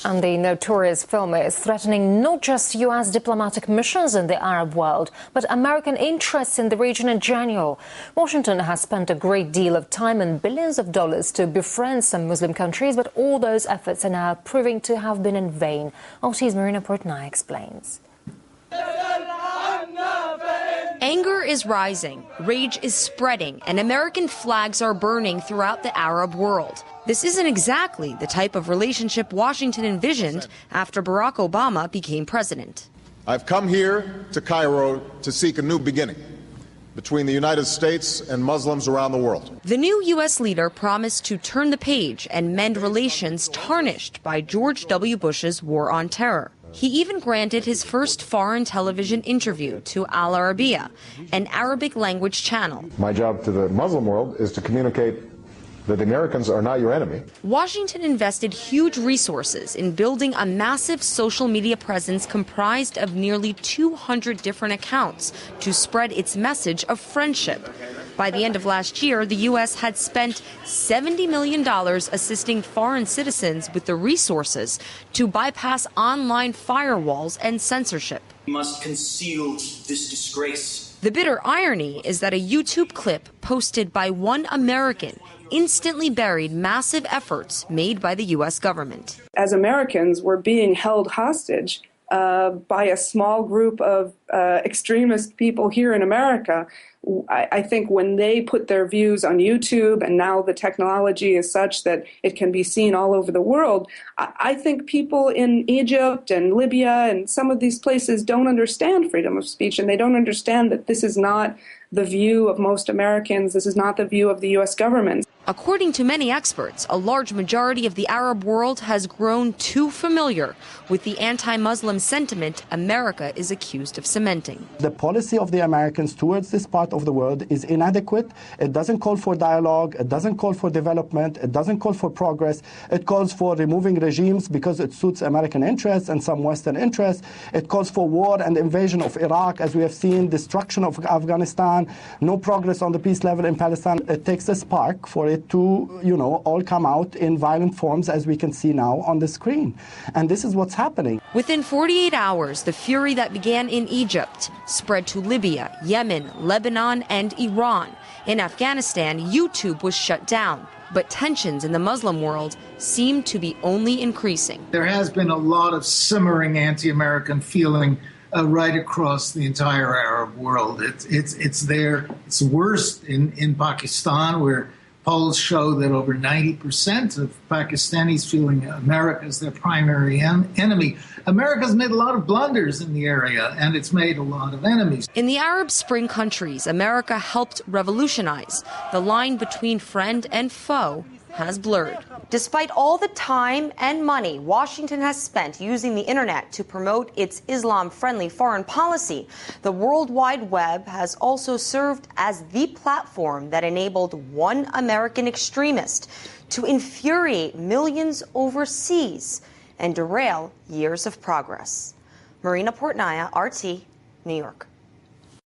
And the notorious filmer is threatening not just U.S. diplomatic missions in the Arab world, but American interests in the region in general. Washington has spent a great deal of time and billions of dollars to befriend some Muslim countries, but all those efforts are now proving to have been in vain. RT's Marina Portnaya explains. Anger is rising, rage is spreading, and American flags are burning throughout the Arab world. This isn't exactly the type of relationship Washington envisioned after Barack Obama became president. I've come here to Cairo to seek a new beginning between the United States and Muslims around the world. The new U.S. leader promised to turn the page and mend relations tarnished by George W. Bush's war on terror. He even granted his first foreign television interview to Al Arabiya, an Arabic language channel. My job to the Muslim world is to communicate that the Americans are not your enemy. Washington invested huge resources in building a massive social media presence comprised of nearly 200 different accounts to spread its message of friendship. By the end of last year, the U.S. had spent $70 million assisting foreign citizens with the resources to bypass online firewalls and censorship. We must conceal this disgrace. The bitter irony is that a YouTube clip posted by one American instantly buried massive efforts made by the U.S. government. As Americans, we're being held hostage by a small group of extremist people here in America. I think when they put their views on YouTube, and now the technology is such that it can be seen all over the world, I think people in Egypt and Libya and some of these places don't understand freedom of speech, and they don't understand that this is not the view of most Americans. This is not the view of the U.S. government. According to many experts, a large majority of the Arab world has grown too familiar with the anti-Muslim sentiment America is accused of cementing. The policy of the Americans towards this part of the world is inadequate. It doesn't call for dialogue. It doesn't call for development. It doesn't call for progress. It calls for removing regimes because it suits American interests and some Western interests. It calls for war and invasion of Iraq, as we have seen, destruction of Afghanistan, no progress on the peace level in Palestine. It takes a spark for it to, all come out in violent forms, as we can see now on the screen. And this is what's happening. Within 48 hours, the fury that began in Egypt spread to Libya, Yemen, Lebanon, and Iran. In Afghanistan, YouTube was shut down. But tensions in the Muslim world seem to be only increasing. There has been a lot of simmering anti-American feeling right across the entire Arab world. It's there. It's worse in Pakistan, where polls show that over 90% of Pakistanis feeling America as their primary enemy. America's made a lot of blunders in the area, and it's made a lot of enemies. In the Arab Spring countries, America helped revolutionize. The line between friend and foe has blurred. Despite all the time and money Washington has spent using the internet to promote its Islam-friendly foreign policy, the World Wide Web has also served as the platform that enabled one American extremist to infuriate millions overseas and derail years of progress. Marina Portnaya, RT, New York.